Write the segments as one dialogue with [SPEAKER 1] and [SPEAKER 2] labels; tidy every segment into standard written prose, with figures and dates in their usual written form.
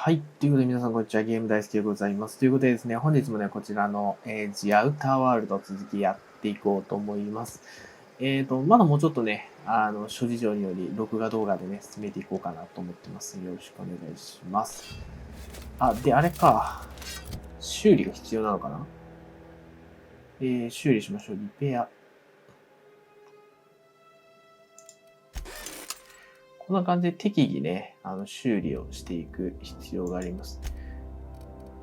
[SPEAKER 1] はい。ということで皆さんこんにちは。ゲーム大好きでございます。ということでですね、本日もね、こちらの、ジアウターワールド続きやっていこうと思います。まだもうちょっとね、諸事情により録画動画でね、進めていこうかなと思ってます。よろしくお願いします。あ、で、あれか。修理が必要なのかな？修理しましょう。リペア。こんな感じで適宜ね、修理をしていく必要があります。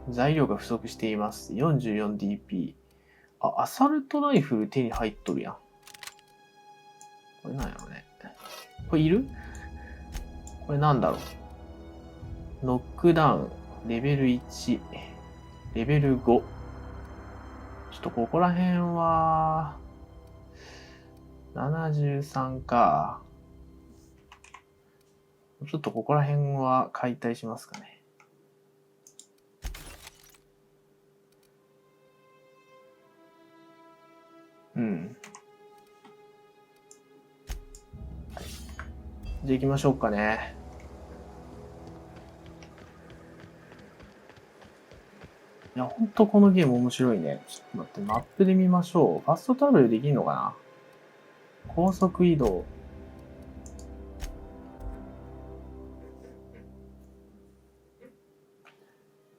[SPEAKER 1] 材料が不足しています。44DP。あ、アサルトライフル手に入っとるやん。これなんやろね。これいる？これなんだろう。ノックダウン、レベル1、レベル5。ちょっとここら辺は、73か。ちょっとここら辺は解体しますかね。うん。じゃあ行きましょうかね。いや、ほんとこのゲーム面白いね。ちょっと待って、マップで見ましょう。ファストトラベルできるのかな？高速移動。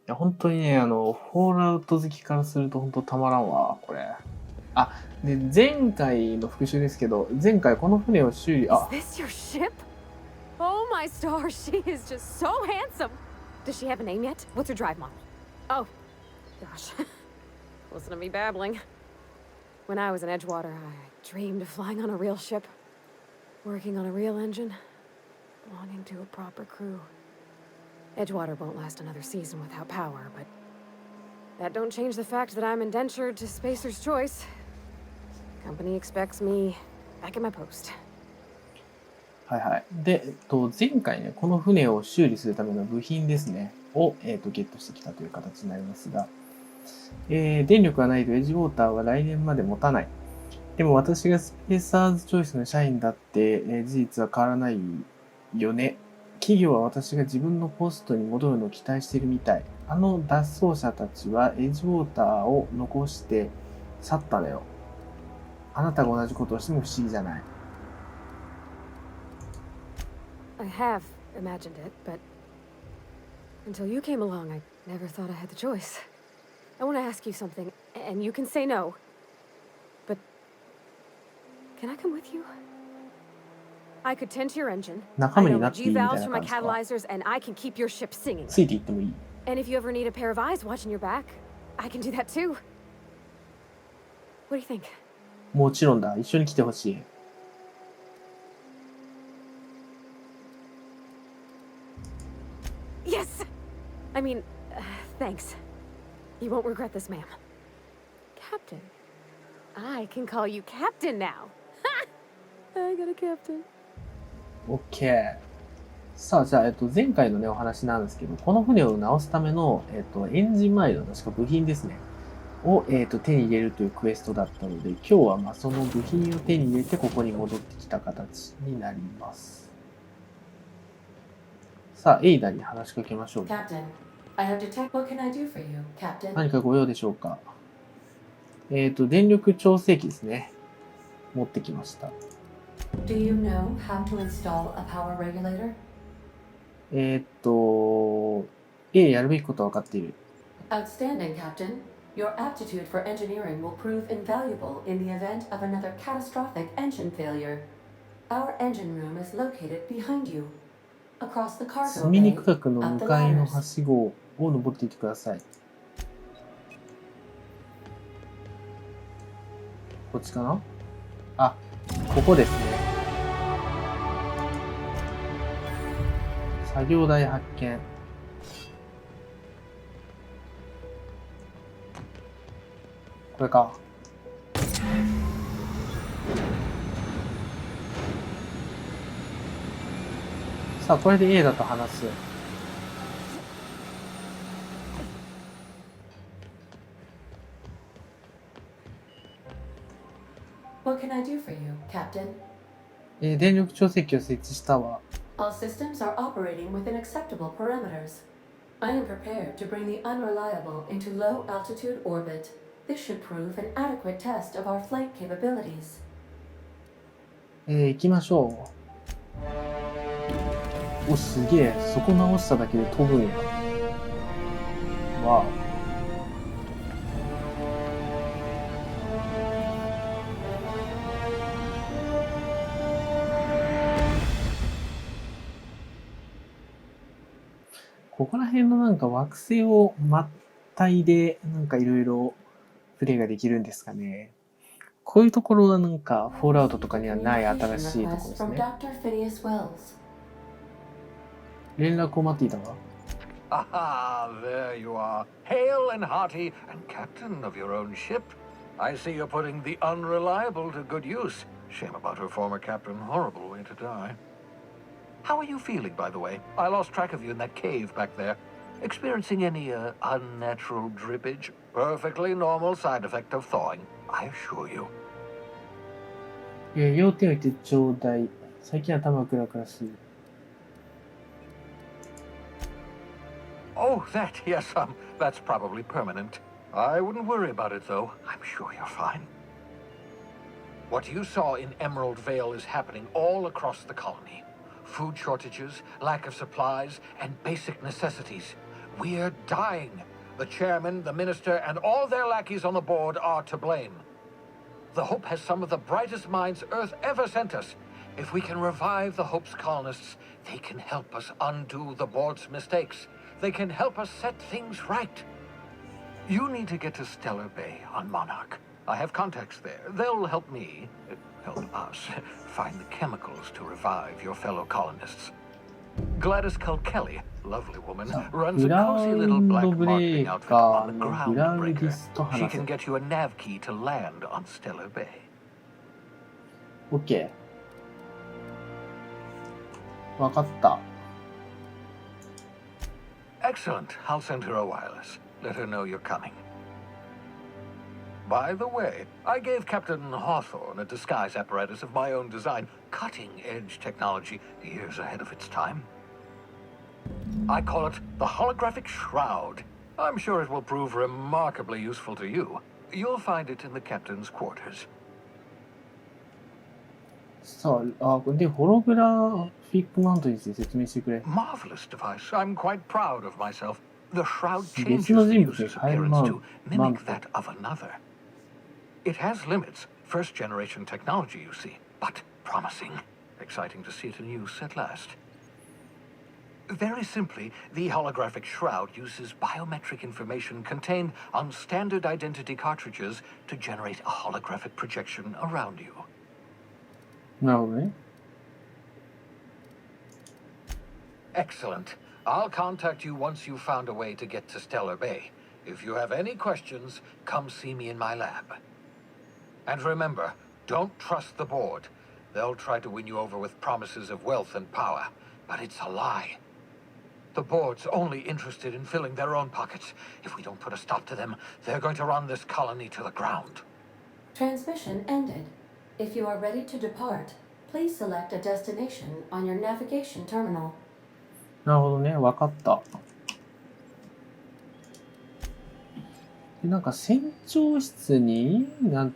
[SPEAKER 1] いや、本当にね、フォールアウト好きからすると本当たまらんわ、これ。あ、で、前回の復習ですけど、前回この船を修理、あ。
[SPEAKER 2] Is this your ship? Oh my stars, she is just so handsome. Does she have a name yet? What's her drive model? Oh, gosh. Listen to me babbling. When I was in Edgewater, I dreamed of flying on a real ship, working on a real engine, belonging to a proper crew. Edgewater won't last another season without power, but that don't change the fact that I'm indentured to Spacer's Choice. Company expects me back at my post.
[SPEAKER 1] はいはい。で、前回ね、この船を修理するための部品ですね、を、ゲットしてきたという形になりますが、電力がないとエッジウォーターは来年まで持たない。でも私がスペーサーズチョイスの社員だって、事実は変わらないよね。企業は私が自分のポストに戻るのを期待しているみたい。脱走者たちはエッジウォーターを残して去ったのよ。あなたが同じことをしても不思議じゃない。
[SPEAKER 2] I have imagined it, but until you came along, I never thought I had the choice. I want to ask you something, and you can say no. But can I come with you? I could tend to your engine.
[SPEAKER 1] 仲
[SPEAKER 2] I
[SPEAKER 1] 間
[SPEAKER 2] know
[SPEAKER 1] にな
[SPEAKER 2] my
[SPEAKER 1] っていい
[SPEAKER 2] G
[SPEAKER 1] みたい
[SPEAKER 2] valves
[SPEAKER 1] な
[SPEAKER 2] for my
[SPEAKER 1] 感じか。
[SPEAKER 2] catalyzers, and I can keep your ship singing.
[SPEAKER 1] ついていってもいい。
[SPEAKER 2] And if you ever need a pair of eyes watching your back, I can do that too. What do you think?
[SPEAKER 1] もちろんだ。一緒に来てほしい。
[SPEAKER 2] Yes! I mean, thanks. You won't regret this, ma'am. Captain. I can call you Captain now. I got a captain.
[SPEAKER 1] OK。さあ、じゃあ、前回のね、お話なんですけど、この船を直すための、エンジン周りの確か部品ですね。を、手に入れるというクエストだったので、今日はまあその部品を手に入れて、ここに戻ってきた形になります。さあ、エイダに話しかけましょう。何かご用でしょうか？電力調整器ですね。持ってきました。
[SPEAKER 3] Do you know how to install a power regulator?
[SPEAKER 1] やるべきことは分かっている。
[SPEAKER 3] Outstanding, Captain. Your aptitude for engineering will prove invaluable in the event of another catastrophic engine failure. Our engine room is located behind you, across the cargo
[SPEAKER 1] 積み
[SPEAKER 3] bay,
[SPEAKER 1] 肉角の
[SPEAKER 3] up
[SPEAKER 1] 向
[SPEAKER 3] the
[SPEAKER 1] かいの
[SPEAKER 3] ladders.
[SPEAKER 1] はしごを登っていってください。こっちかな？あ、ここですね。作業台発見。これか。さあ、これで A だと話す。
[SPEAKER 3] What can I do for you, Captain?
[SPEAKER 1] 電力調整器を設置したわ。
[SPEAKER 3] All systems are operating within acceptable parameters. I am prepared to bring the unreliable into low altitude orbit. This should prove an adequate test of our flight capabilities.
[SPEAKER 1] 行きましょう。お、すげえ。そこ直しただけで飛ぶんや。わあ。ここら辺のなんか惑星をまったいでなんかいろいろプレイができるんですかね。こういうところはなんかフォールアウトとかにはない新しいところですね。連絡を待っていたわ。
[SPEAKER 4] Ah, there you are, hale and hearty and captain of your own ship. I see you're putting the unreliable to good use. Shame about her former captain. Horrible way to die. How are you feeling, by the way? I lost track of you in that cave back there. Experiencing any unnatural drippage? Perfectly normal side effect of thawing, I assure you.
[SPEAKER 1] 要点を言ってちょうだい。最近頭クラクラする。
[SPEAKER 4] Oh, that, yes, that's probably permanent. I wouldn't worry about it, though. I'm sure you're fine. What you saw in Emerald Vale is happening all across the colony. Food shortages, lack of supplies, and basic necessities. We're dying. The chairman, the minister, and all their lackeys on the board are to blame. The Hope has some of the brightest minds Earth ever sent us. If we can revive the Hope's colonists, they can help us undo the board's mistakes. They can help us set things right. You need to get to Stellar Bay on Monarch. I have contacts there. They'll help me, help us, find the chemicals to revive your fellow colonists. Gladys Kelly, lovely woman, runs a cozy little black marketing outfit on the Groundbreaker. She can get you a nav key to land on Stellar Bay.
[SPEAKER 1] OK。わかった。
[SPEAKER 4] Excellent. I'll send her a wireless. Let her know you're coming. By the way, I gave Captain Hawthorne a disguise apparatus of my own design, cutting-edge technology, years ahead of its time. I call it the Holographic Shroud. I'm sure it will prove remarkably useful to you. You'll find it in the captain's quarters.
[SPEAKER 1] さあ、で、ホログラフィックマウントについて説明してくれ。
[SPEAKER 4] Marvelous device. I'm quite proud of myself. The shroud
[SPEAKER 1] 別
[SPEAKER 4] changes
[SPEAKER 1] の
[SPEAKER 4] the
[SPEAKER 1] 人物に
[SPEAKER 4] user's
[SPEAKER 1] 変える
[SPEAKER 4] appearance
[SPEAKER 1] マウ
[SPEAKER 4] to
[SPEAKER 1] ン
[SPEAKER 4] mimic
[SPEAKER 1] ト。
[SPEAKER 4] that of another. It has limits, first-generation technology, you see, but promising. Exciting to see it in use at last. Very simply, the holographic shroud uses biometric information contained on standard identity cartridges to generate a holographic projection around you.
[SPEAKER 1] なるほどね。
[SPEAKER 4] Excellent. I'll contact you once you've found a way to get to Stellar Bay. If you have any questions, come see me in my lab. And remember, don't trust the board. They'll try to win you over with promises of wealth and power, but it's a lie. The board's only interested in filling their own pockets. If we don't put a stop to them, they're going to run this colony to the ground.
[SPEAKER 3] Transmission ended. If you are ready to depart, please select a destination on your navigation terminal.
[SPEAKER 1] なるほどね。わかった。で、なんか船長室に、なん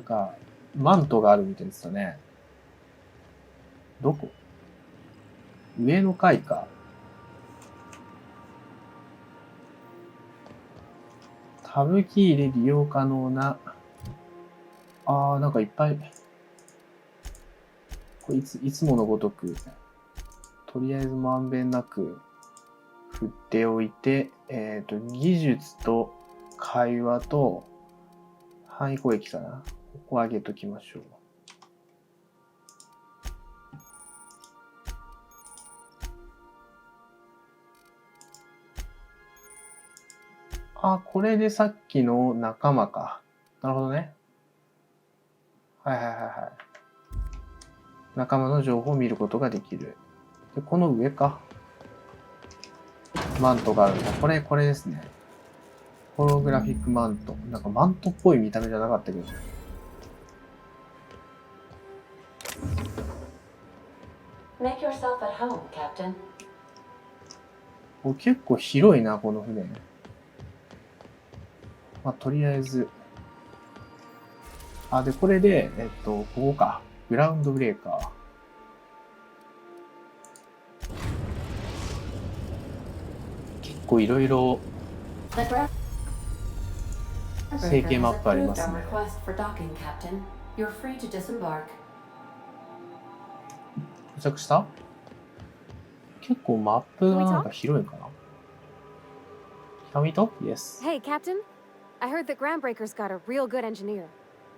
[SPEAKER 1] か、マントがあるみたいですよね。どこ？上の階か。タブキーで利用可能な、なんかいっぱい、これいつものごとく、とりあえずまんべんなく振っておいて、技術と会話と範囲攻撃かな。ここ上げときましょう。これでさっきの仲間か。なるほどね。はい。仲間の情報を見ることができる。で、この上か。マントがあるんだ。これですね。ホログラフィックマント。なんかマントっぽい見た目じゃなかったけど。
[SPEAKER 3] Make yourself at home, Captain.
[SPEAKER 1] お、結構広いな、この船。まあ、とりあえず。あ、で、これで、ここか。グラウンドブレーカー。結構いろいろ成形マップありますね。到着した？結構マップがなんか広いかな。Kamito? Yes.
[SPEAKER 2] Hey, Captain. I heard that Groundbreaker's got a real good engineer.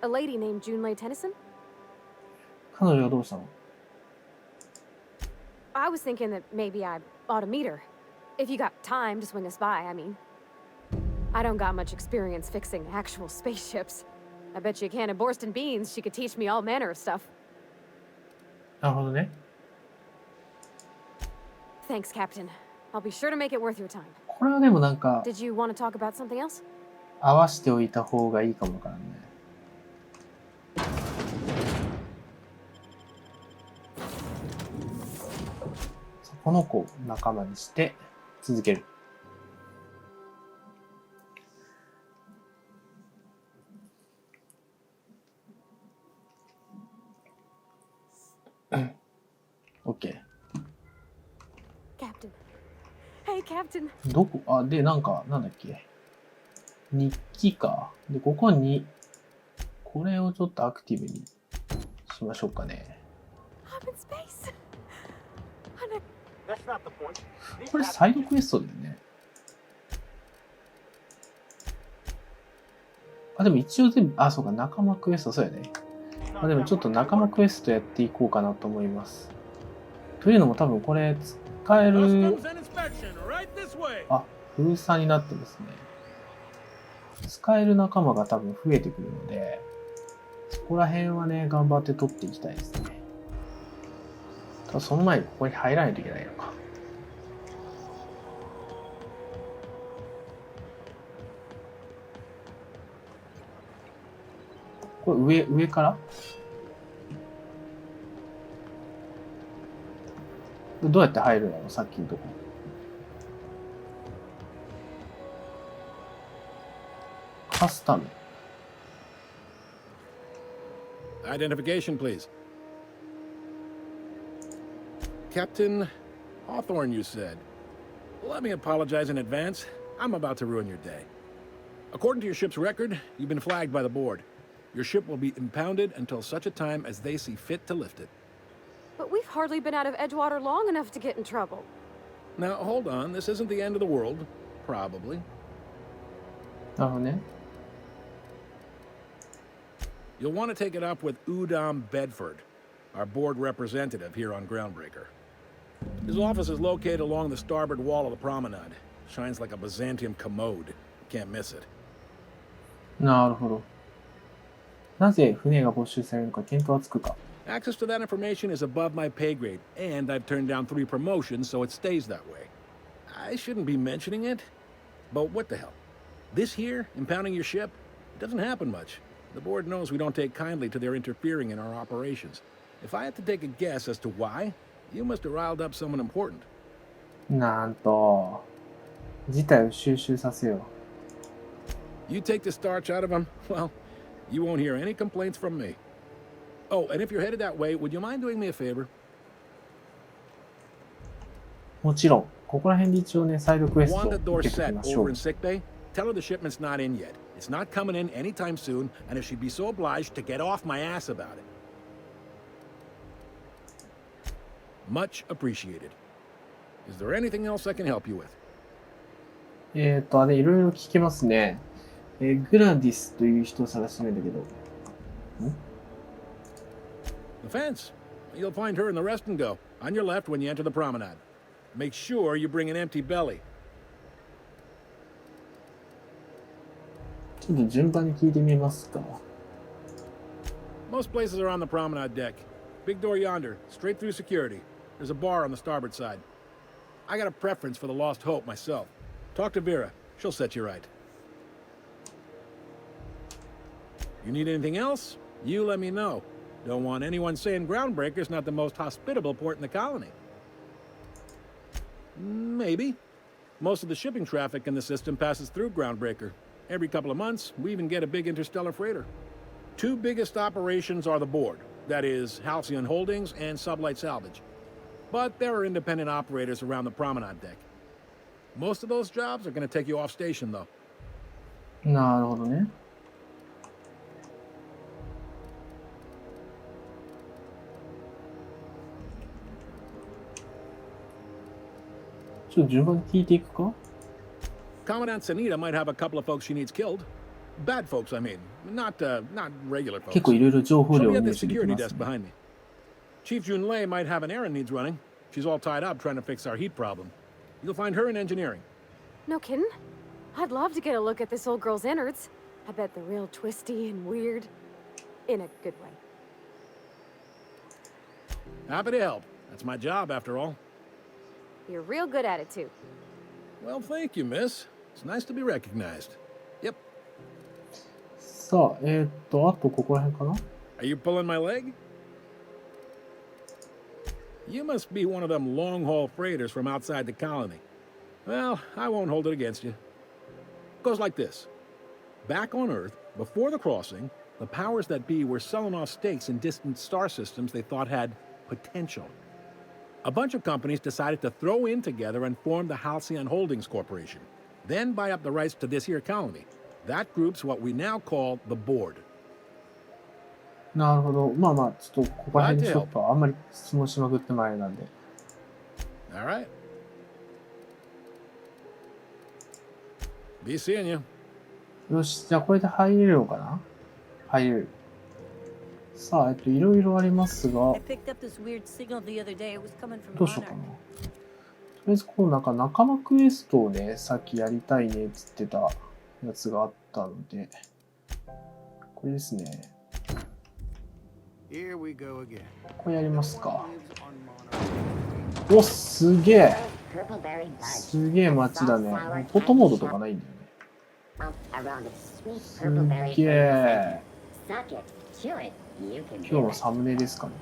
[SPEAKER 2] A lady named Junlei Tennyson?
[SPEAKER 1] 彼女はどうしたの？
[SPEAKER 2] I was thinking that maybe I ought to meet her. If you got time to swing us by, I mean. I don't got much experience fixing actual spaceships. I bet you a can of Borston beans she could teach me all manner of stuff.
[SPEAKER 1] なるほどね。
[SPEAKER 2] Thanks, Captain. I'll be sure to make it worth your time.
[SPEAKER 1] これはでもなんか
[SPEAKER 2] Did you want to talk about something else?
[SPEAKER 1] 合わせておいた方がいいかもからね。この子を仲間にして続ける。OK。
[SPEAKER 2] Captain. Hey, Captain.
[SPEAKER 1] どこ、あ、で、なんか、なんだっけ。日記か。で、ここに、これをちょっとアクティブにしましょうかね。
[SPEAKER 2] I'm in space.
[SPEAKER 1] これサイドクエストだよね。あ、でも一応全部、あ、そうか、仲間クエスト、そうやね。あ、でもちょっと仲間クエストやっていこうかなと思います。というのも多分これ使える、あ、封鎖になってますね。使える仲間が多分増えてくるので、そこら辺はね、頑張って取っていきたいですね。ただその前にここに入らないといけないのか。これ上からどうやって入るの？さっきのとこ。カスタム。
[SPEAKER 5] Identification, please. Captain Hawthorne, you said. Let me apologize in advance. I'm about to ruin your day. According to your ship's record, you've been flagged by the board. Your ship will be impounded until such a time as they see fit to lift it.
[SPEAKER 2] But we've hardly been out of Edgewater long enough to get in trouble.
[SPEAKER 5] Now, hold on. This isn't the end of the world. Probably.
[SPEAKER 1] なるほどね。
[SPEAKER 5] You'll want to take it up with Udom Bedford, our board representative here on Groundbreaker. His office is located along the starboard wall of the promenade. Shines like a Byzantium commode. Can't miss it.
[SPEAKER 1] なるほど。なぜ船が没収されるのか見当はつくか。
[SPEAKER 5] Access to that information is above my pay grade, and I've turned down 3 promotions, so it stays that way. I shouldn't be mentioning it, but what the hell? This here, impounding your ship, it doesn't happen much. The board knows we don't take kindly to their interfering in our operations. If I had to take a guess as to why, you must have riled up someone important.
[SPEAKER 1] なんと、事態を収集させよう。
[SPEAKER 5] You take the starch out of them, well, you won't hear any complaints from me. Oh, and if you're headed that way, would you mind doing me a favor?
[SPEAKER 1] もちろん、ここら辺で一応ね、サイドクエストを
[SPEAKER 5] Wanda
[SPEAKER 1] 受けておき
[SPEAKER 5] Dorset
[SPEAKER 1] ましょ
[SPEAKER 5] over
[SPEAKER 1] う
[SPEAKER 5] in。sick bay, tell her the shipment's not in yet. It's not coming in anytime soon, and if she'd be so obliged to get off my ass about it. Much appreciated. Is there anything else I can help you with?
[SPEAKER 1] あれ、いろいろ聞きますね。グラディスという人を探してないんだけど。
[SPEAKER 5] The fence. You'll find her in the rest and go, on your left when you enter the promenade. Make sure you bring an empty belly.
[SPEAKER 1] ちょっと順番に聞いてみますか。
[SPEAKER 5] Most places are on the promenade deck. Big door yonder, straight through security. There's a bar on the starboard side. I got a preference for the Lost Hope myself. Talk to Vera. She'll set you right. You need anything else? You let me know. Don't want anyone saying Groundbreaker's not the most hospitable port in the colony. Maybe. Most of the shipping traffic in the system passes through Groundbreaker. Every couple of months, we even get a big interstellar freighter. Two biggest operations are the board, that is, Halcyon Holdings and Sublight Salvage. But there are independent operators around the promenade deck. Most of those jobs are going to take you off station, though.
[SPEAKER 1] なるほどね。ちょっと順番に聞いていくか？
[SPEAKER 5] Commandant Sanita might have a couple of folks she needs killed. Bad folks, I mean. Not regular folks.
[SPEAKER 1] 結構いろいろ情報
[SPEAKER 5] She'll
[SPEAKER 1] 量
[SPEAKER 5] be
[SPEAKER 1] を
[SPEAKER 5] at
[SPEAKER 1] 入
[SPEAKER 5] the
[SPEAKER 1] 手でき
[SPEAKER 5] security
[SPEAKER 1] ます
[SPEAKER 5] desk
[SPEAKER 1] ね。
[SPEAKER 5] behind me. Chief Junlei might have an errand needs running. She's all tied up trying to fix our heat problem. You'll find her in engineering.
[SPEAKER 2] No kidding? I'd love to get a look at this old girl's innards. I bet they're real twisty and weird. In a good way.
[SPEAKER 5] Happy to help. That's my job, after all.
[SPEAKER 2] You're real good at it, too.
[SPEAKER 5] Well, thank you, miss. It's nice to be recognized. Yep.
[SPEAKER 1] さあ、あとここら辺かな？
[SPEAKER 5] Are you pulling my leg? You must be one of them long-haul freighters from outside the colony. Well, I won't hold it against you. Goes like this. Back on Earth, before the crossing, the powers that be were selling off stakes in distant star systems they thought had potential. A bunch of companies decided to throw in together and form the Halcyon Holdings Corporation, then buy up the rights to this here colony. That group's what we now call the board.
[SPEAKER 1] なるほど。まあまあ、ちょっとここら辺でちょっとあんまり質問しまくってもあれなんで。
[SPEAKER 5] All right. Be seeing you.
[SPEAKER 1] よし、じゃあこれで入れるのかな？入れる。さあ、いろいろありますが、ど
[SPEAKER 6] I picked up this weird signal the other day. It was coming from
[SPEAKER 1] うしようかな。
[SPEAKER 6] Monarch.
[SPEAKER 1] とりあえず、このなんか仲間クエストをね、さっきやりたいねっつってたやつがあったので、これですね。
[SPEAKER 7] Here we go again.
[SPEAKER 1] これやりますか。
[SPEAKER 7] Lives on Monarch.
[SPEAKER 1] お、すげえ。すげえ街だね。フォトモードとかないんだよね。すげえ。今日のサムネですかね。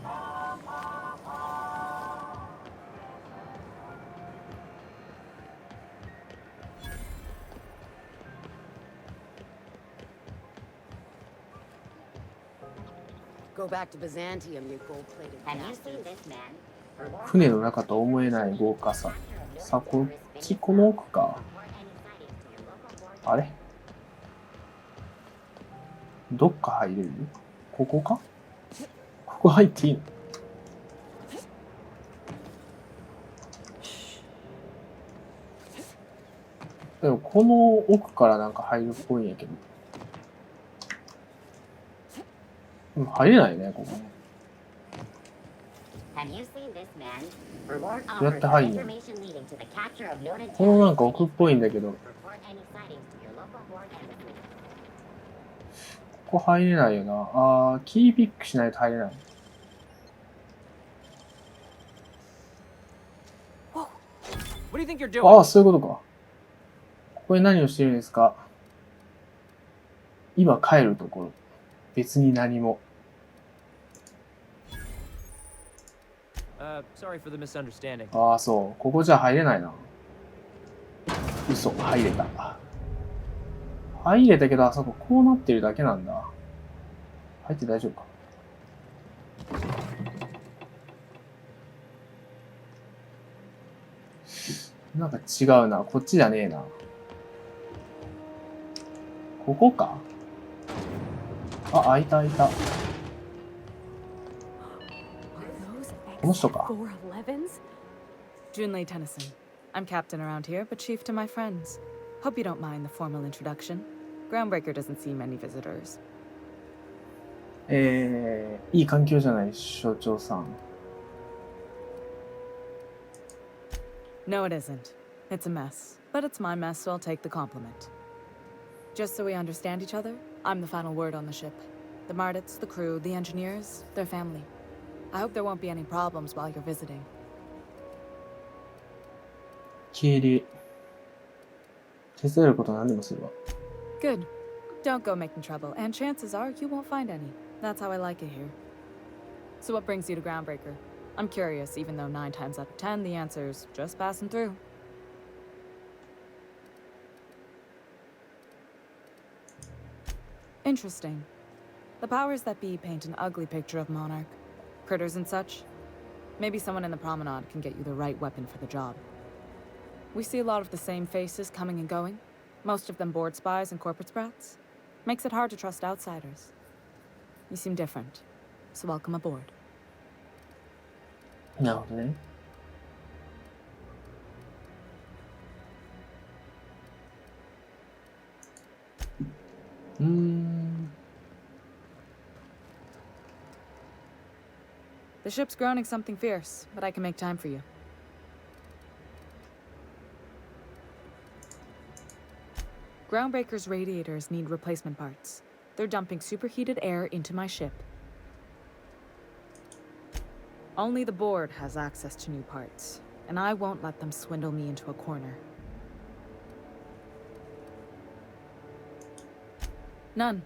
[SPEAKER 6] Go back to Byzantium, you gold-plated bastard.
[SPEAKER 1] 船の中とは思えない豪華さ。さあ、こっち、この奥か。あれ？どっか入れる？ここか？ここ入っていいの？でも、この奥からなんか入るっぽいんやけど。でも入れないね、ここね。どうやって入るの？このなんか奥っぽいんだけど。ここ入れないよな。キーピックしないと入れない。
[SPEAKER 8] What do you think you're doing?
[SPEAKER 1] そういうことか。ここで何をしてるんですか？今帰るところ。別に何も。
[SPEAKER 8] Sorry for the misunderstanding.
[SPEAKER 1] そう。ここじゃ入れないな。嘘、入れた。入れたけど、あそここうなってるだけなんだ。入って大丈夫か？なんか違うな。こっちじゃねえな。ここか？開いた開いた。この人か。
[SPEAKER 2] 411s?
[SPEAKER 9] Junlei Tennyson. I'm captain around here, but chief to my friends. Hope you don't mind the formal introduction. Groundbreaker doesn't see many visitors.
[SPEAKER 1] いい環境じゃない、所長さん。
[SPEAKER 9] No, it isn't. It's a mess. But it's my mess, so I'll take the compliment. Just so we understand each other, I'm the final word on the ship. The Mardits, the crew, the engineers, their family. I hope there won't be any problems while you're visiting.
[SPEAKER 1] 敬礼。手伝えることは何でもするわ。
[SPEAKER 9] Good. Don't go making trouble, and chances are you won't find any. That's how I like it here. So what brings you to Groundbreaker? I'm curious, even though 9 times out of 10 the answer's just passing through. Interesting. The powers that be paint an ugly picture of Monarch. Critters and such. Maybe someone in the promenade can get you the right weapon for the job. We see a lot of the same faces coming and going. Most of them board spies and corporate sprats. Makes it hard to trust outsiders. You seem different, so welcome aboard.
[SPEAKER 1] なるほどね。
[SPEAKER 9] The ship's groaning something fierce, but I can make time for you. Groundbreaker's radiators need replacement parts. They're dumping superheated air into my ship. Only the board has access to new parts, and I won't let them swindle me into a corner. None.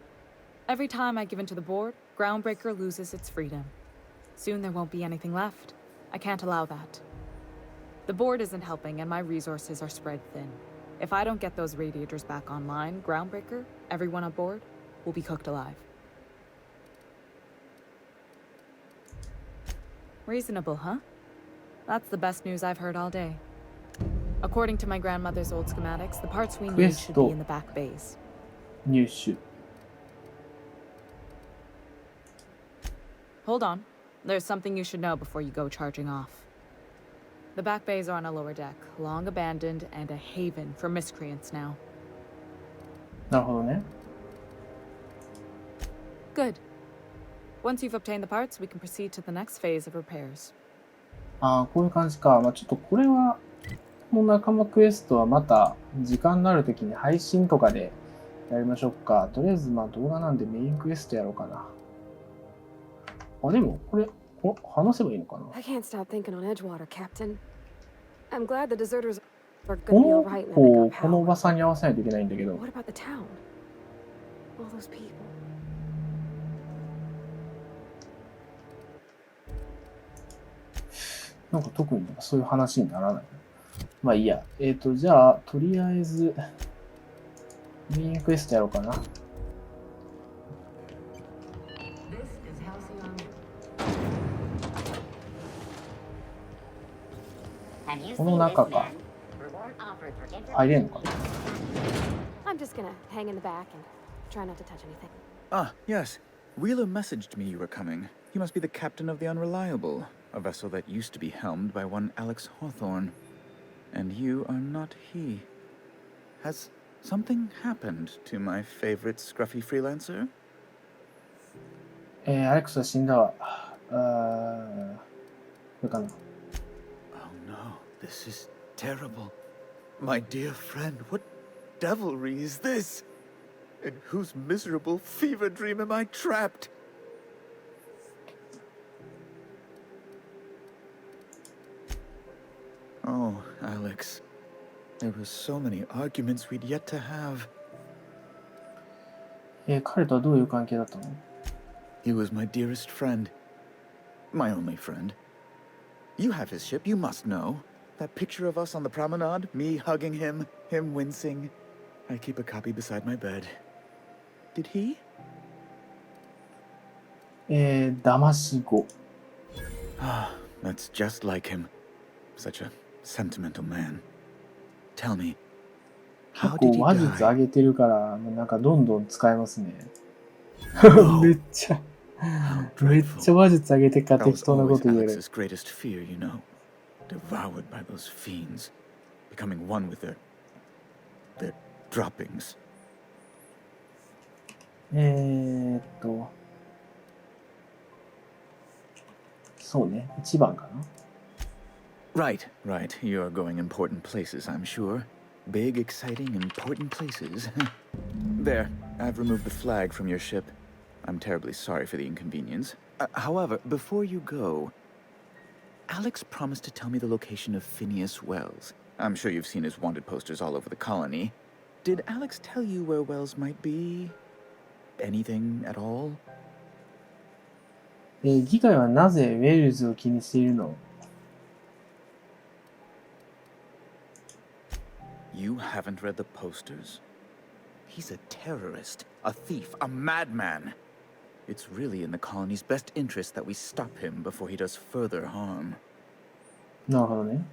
[SPEAKER 9] Every time I give in to the board, Groundbreaker loses its freedom. Soon there won't be anything left. I can't allow that. The board isn't helping, and my resources are spread thin. If I don't get those radiators back online, Groundbreaker, everyone aboard, will be cooked alive. Reasonable, huh? That's the best news I've heard all day. According to my grandmother's old schematics, the parts we need should be in the back bays.
[SPEAKER 1] 入手。
[SPEAKER 9] Hold on. There's something you should know before you go charging off. The back bays are on a lower deck, long abandoned and a haven for miscreants now.
[SPEAKER 1] なるほどね。
[SPEAKER 9] Good. Once you've obtained the parts, we can proceed to the next phase of repairs.
[SPEAKER 1] ああ、こういう感じか。まあちょっとこれは、この仲間クエストはまた時間のあるときに配信とかでやりましょうか。とりあえずまあ動画なんでメインクエストやろうかな。あ、でもこれ、話せばいいのかな。
[SPEAKER 2] I can't stop thinking on Edgewater, Captain. I'm glad the deserters are
[SPEAKER 1] こ
[SPEAKER 2] gonna be
[SPEAKER 1] の
[SPEAKER 2] alright
[SPEAKER 1] 子
[SPEAKER 2] when
[SPEAKER 1] を
[SPEAKER 2] they
[SPEAKER 1] このお
[SPEAKER 2] got
[SPEAKER 1] ば
[SPEAKER 2] power.
[SPEAKER 1] さんに合わせないといけないんだけど。
[SPEAKER 2] What about the town? All those people.
[SPEAKER 1] なんか特にそういう話にならない。まあいいや。じゃあ、とりあえず、メインクエストやろうかな。この中か。入れんのかな。
[SPEAKER 2] I'm just gonna hang in the back and try not to touch anything.
[SPEAKER 10] Ah, yes. Wheeler messaged me you were coming. He must be the captain of the Unreliable, a vessel that used to be helmed by one Alex Hawthorne. And you are not he. Has something happened to my favorite scruffy freelancer?
[SPEAKER 1] アレックスは死んだわ。これかな。
[SPEAKER 10] Oh no, this is terrible. My dear friend, what devilry is this? In whose miserable fever dream am I trapped? Oh, Alex. There were so many arguments we'd yet to have.
[SPEAKER 1] 彼とはどういう関係だったの？
[SPEAKER 10] He was my dearest friend. My only friend. You have his ship, you must know. That picture of us on the promenade, me hugging him, him wincing. I keep a copy beside my bed. Did he?
[SPEAKER 1] 騙し子。
[SPEAKER 10] Ah, that's just like him. Such a sentimental man. Tell me,
[SPEAKER 1] 結
[SPEAKER 10] how
[SPEAKER 1] 構
[SPEAKER 10] did he
[SPEAKER 1] 話術上
[SPEAKER 10] die?
[SPEAKER 1] げてるから、なんかどんどん使えますね。めっちゃ、めっちゃ話術上げてから
[SPEAKER 10] That
[SPEAKER 1] 適
[SPEAKER 10] was
[SPEAKER 1] 当なこ
[SPEAKER 10] always
[SPEAKER 1] と言える。
[SPEAKER 10] Alex's greatest fear, you know. Devoured by those fiends. Becoming one with their droppings.
[SPEAKER 1] そうね、1番かな。
[SPEAKER 10] Right, right. You're going important places, I'm sure. Big, exciting, important places. There, I've removed the flag from your ship. I'm terribly sorry for the inconvenience. However, before you go, Alex promised to tell me the location of Phineas Wells. I'm sure you've seen his wanted posters all over the colony. Did Alex tell you where Wells might be? Anything at all?
[SPEAKER 1] 議会はなぜウェルズを気にしているの？
[SPEAKER 10] You haven't read the posters? He's a terrorist, a thief, a madman. It's really in the colony's best interest that we stop him before he does further harm.
[SPEAKER 1] なるほどね。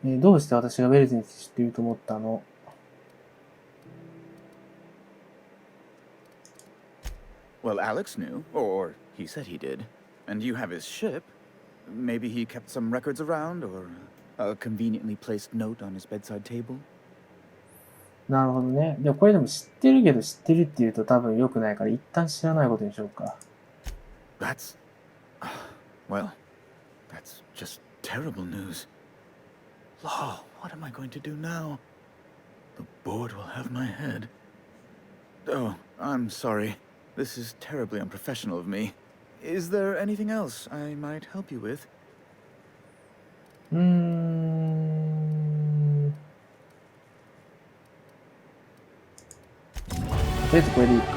[SPEAKER 1] どうして私がウェルズに知っていると思ったの？
[SPEAKER 10] Well, Alex knew, or he said he did. And you have his ship. Maybe he kept some records around, or a conveniently placed note on his bedside table.
[SPEAKER 1] なるほどね。でもこれでも知ってるけど知ってるって言うと多分良くないから一旦知らないことにしようか。
[SPEAKER 10] That's... well, that's just terrible news. Law, what am I going to do now? The board will have my head. Oh, I'm sorry. This is terribly unprofessional of me. Is there anything else I might help you with?
[SPEAKER 1] とりあえずこれでいいか。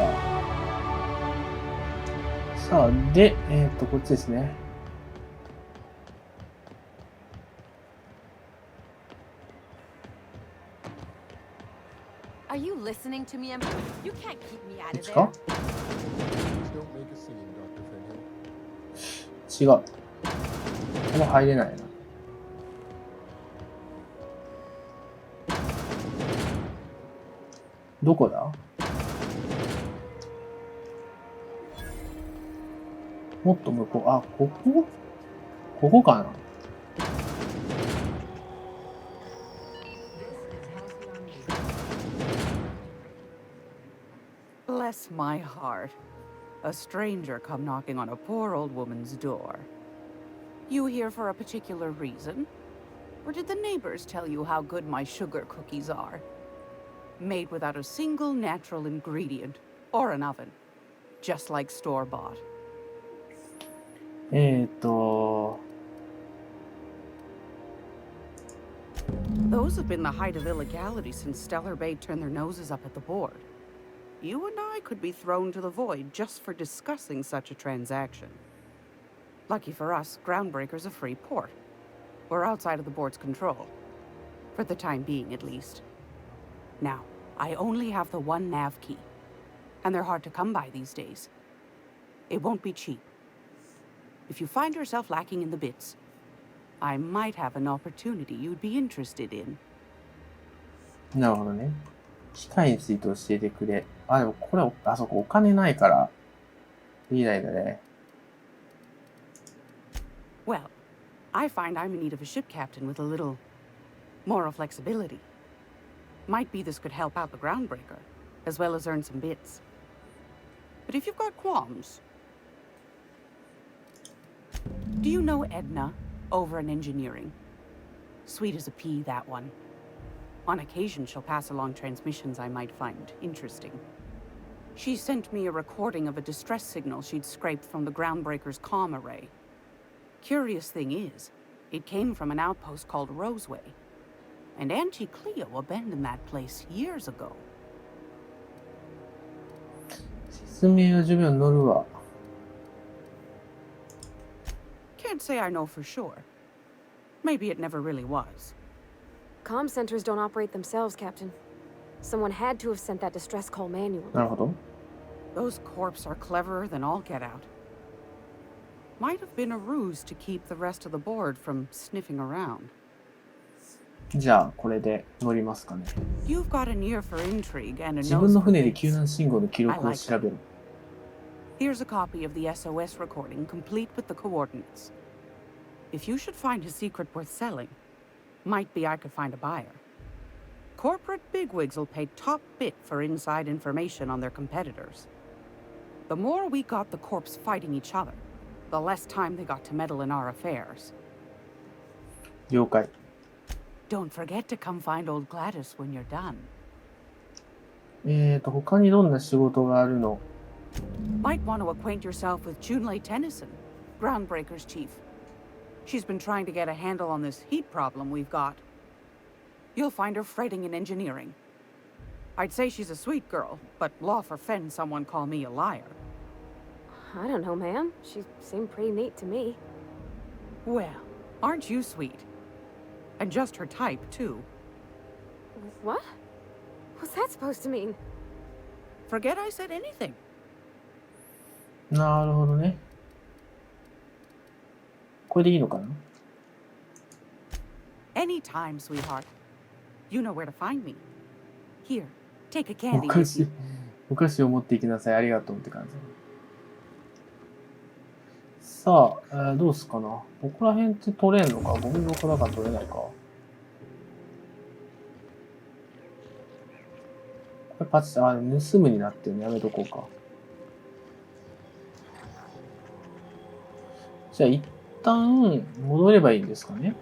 [SPEAKER 1] さあ、で、こっちですね。
[SPEAKER 6] Are you listening to me? You can't keep me out
[SPEAKER 1] こっ
[SPEAKER 6] of
[SPEAKER 1] ちか？
[SPEAKER 6] there.
[SPEAKER 7] Don't make a scene, Dr. Finley.
[SPEAKER 1] 違う。ここ入れないな。どこだ？もっと向こう。あ、ここ？ここかな？
[SPEAKER 11] Bless my heart. A stranger come knocking on a poor old woman's door. You here for a particular reason? Or did the neighbors tell you how good my sugar cookies are? Made without a single natural ingredient, or an oven. Just like store-bought. Those have been the height of illegality since Stellar Bay turned their noses up at the board. You and I could be thrown to the void just for discussing such a transaction. Lucky for us, Groundbreaker's a free port. We're outside of the board's control. For the time being, at least. Now, I only have the one nav key. And they're hard to come by these days. It won't be cheap. If you find yourself lacking in the bits, I might have an opportunity you'd be interested in.
[SPEAKER 1] なるほどね。機械について教えてくれ。あ、でもこれ、あそこお金ないから、できないんだね。
[SPEAKER 11] Well, I find I'm in need of a ship captain with a little moral flexibility. Might be this could help out the Groundbreaker, as well as earn some bits. But if you've got qualms... Do you know Edna, over in engineering? Sweet as a pea, that one. On occasion, she'll pass along transmissions I might find interesting. She sent me a recording of a distress signal she'd scraped from the Groundbreaker's comm array. Curious thing is, it came from an outpost called Roseway. And Auntie Cleo abandoned that place years ago.
[SPEAKER 1] 説明を授業に乗るわ。
[SPEAKER 11] Can't say I know for sure. Maybe it never really was.
[SPEAKER 2] Comm centers don't operate themselves, Captain. Someone had to have sent that distress call manually.
[SPEAKER 1] なるほど。
[SPEAKER 11] Those corps are cleverer than all get out. Might have been a ruse to keep the rest of the board from sniffing around.
[SPEAKER 1] じゃあ、これで乗りますかね。
[SPEAKER 11] You've got an ear for intrigue and a
[SPEAKER 1] 自分の
[SPEAKER 11] nose for
[SPEAKER 1] 船で
[SPEAKER 11] bits.
[SPEAKER 1] 救難信号の記録を調べる。
[SPEAKER 11] Here's a copy of the SOS recording, complete with the coordinates. If you should find his secret worth selling, might be I could find a buyer. Corporate bigwigs will pay top bit for inside information on their competitors. The more we got the corps fighting each other, the less time they got to meddle in our affairs.
[SPEAKER 1] 了解。
[SPEAKER 11] Don't forget to come find old Gladys when you're done.
[SPEAKER 1] 他にどんな仕事があるの？
[SPEAKER 11] Might want to acquaint yourself with Junlei Tennyson, Groundbreaker's chief. She's been trying to get a handle on this heat problem we've got. You'll find her fretting in engineering. I'd say she's a sweet girl, but law forfend someone call me a liar.
[SPEAKER 2] I don't know, man. She seemed pretty neat to me.
[SPEAKER 11] Well, aren't you sweet? And just her type, too.
[SPEAKER 2] What? What's that supposed to mean?
[SPEAKER 11] Forget I said anything.
[SPEAKER 1] なるほどね。これでいいのかな？
[SPEAKER 11] Anytime, sweetheart. You know where to find me. Here, take a
[SPEAKER 1] お
[SPEAKER 11] candy
[SPEAKER 1] 菓
[SPEAKER 11] with
[SPEAKER 1] 子
[SPEAKER 11] you.、
[SPEAKER 1] お菓子を持っていきなさい。ありがとうって感じ。さあ、どうすかな。ここら辺って取れんのか？ゴミ箱だから取れないか。これパチッ、盗むになってるのやめとこうか。じゃあ一旦戻ればいいんですかね。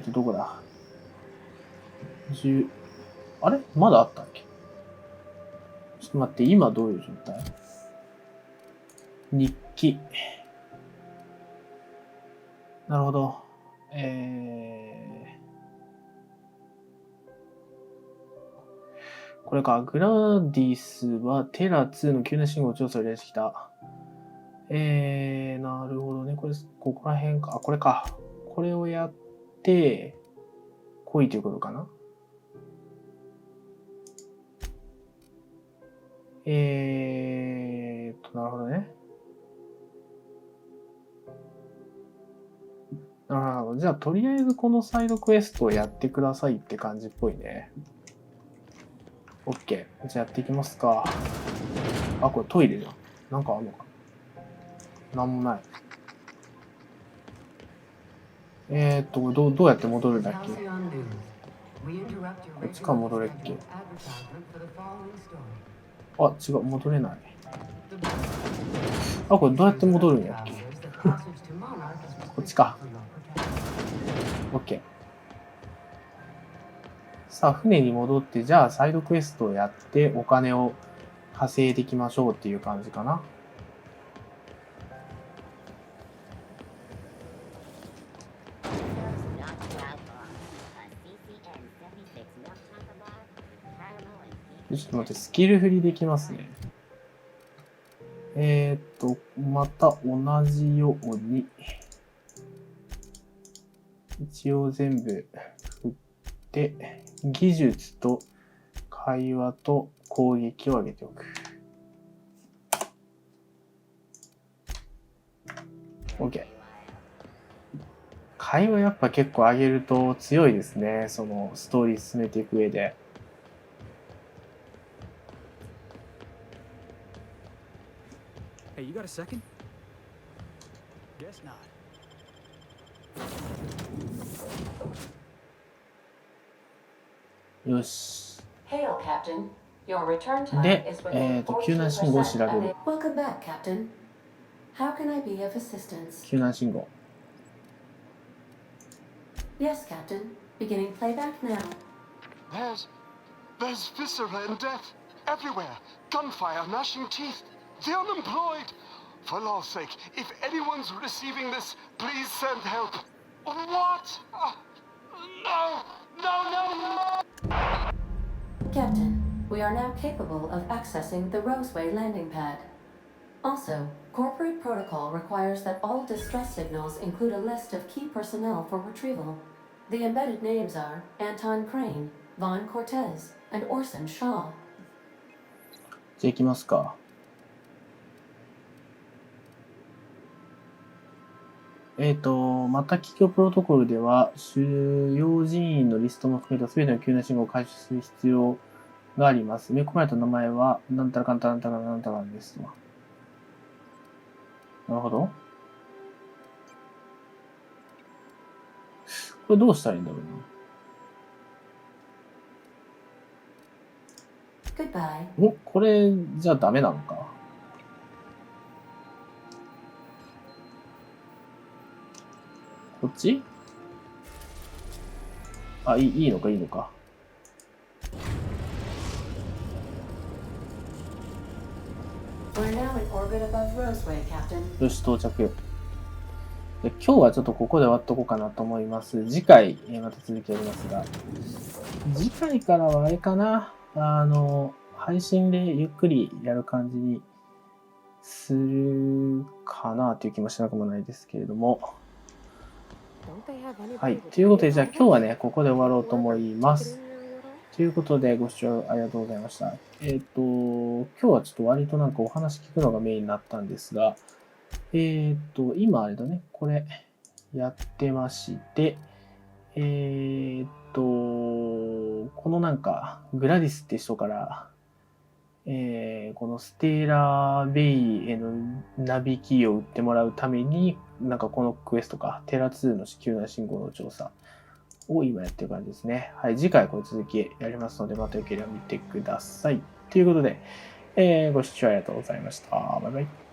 [SPEAKER 1] どこだ？あれまだあったっけ？ちょっと待って、今どういう状態？日記。なるほど。これか。グラディスはテラ2の急な信号調査を依頼してきた。なるほどね。これ、ここら辺か。あ、これか。これをやって、来いということかな。なるほどね。なるほど。じゃあ、とりあえずこのサイドクエストをやってくださいって感じっぽいね。OK。じゃあやっていきますか。あ、これトイレじゃん。なんかあんのかな？なんもない。これどうやって戻るんだっけ？こっちから戻れっけ？あ、違う、戻れない。あ、これどうやって戻るんやっけ？こっちか。OK。さあ、船に戻って、じゃあサイドクエストをやってお金を稼いでいきましょうっていう感じかな。ちょっと待って、スキル振りできますね。また同じように、一応全部振って、技術と会話と攻撃を上げておく。OK。会話やっぱ結構上げると強いですね。そのストーリー進めていく上で。
[SPEAKER 8] Hey, you got a second? Guess not.
[SPEAKER 1] よし。
[SPEAKER 3] Hail, Captain. Your return time
[SPEAKER 1] で
[SPEAKER 3] is within
[SPEAKER 1] 救難信号を調べる。
[SPEAKER 3] Welcome back, Captain. How can I be of assistance?
[SPEAKER 1] 救難信号。
[SPEAKER 3] Yes, Captain. Beginning playback now.
[SPEAKER 12] There's viscera and death everywhere. Gunfire, gnashing teeth. The unemployed. For law's sake, if anyone's receiving this, please send help. What? No!
[SPEAKER 3] Captain, we are now capable of accessing the Roseway landing pad. Also, corporate protocol requires that all distress signals include a list of key personnel for retrieval. The embedded names are Anton Crane, Vaughn Cortez, and Orson Shaw.
[SPEAKER 1] じゃあ行きますか。また企業プロトコルでは、主要人員のリストも含めた全ての救難信号を開始する必要があります。埋め込まれた名前は、なんたらかんたらなんたらなんたらですと。なるほど。これどうしたらいいんだろうな。
[SPEAKER 3] Goodbye.
[SPEAKER 1] これじゃダメなのか。こっち？あ、いいのか、いいのか。
[SPEAKER 3] We're now in orbit above Roseway, Captain.
[SPEAKER 1] よし、到着。で今日はちょっとここで終わっとこうかなと思います。次回、また続きやりますが、次回からはあれかな、配信でゆっくりやる感じにするかなという気もしなくもないですけれども。はい。ということで、じゃあ今日はね、ここで終わろうと思います。ということで、ご視聴ありがとうございました。今日はちょっと割となんかお話聞くのがメインになったんですが、今あれだね、これやってまして、このなんか、グラディスって人から、このステーラーベイへのナビキーを売ってもらうために、なんかこのクエストか、テラ2の急な信号の調査を今やってる感じですね。はい、次回これ続きやりますので、またよければ見てください。ということで、ご視聴ありがとうございました。バイバイ。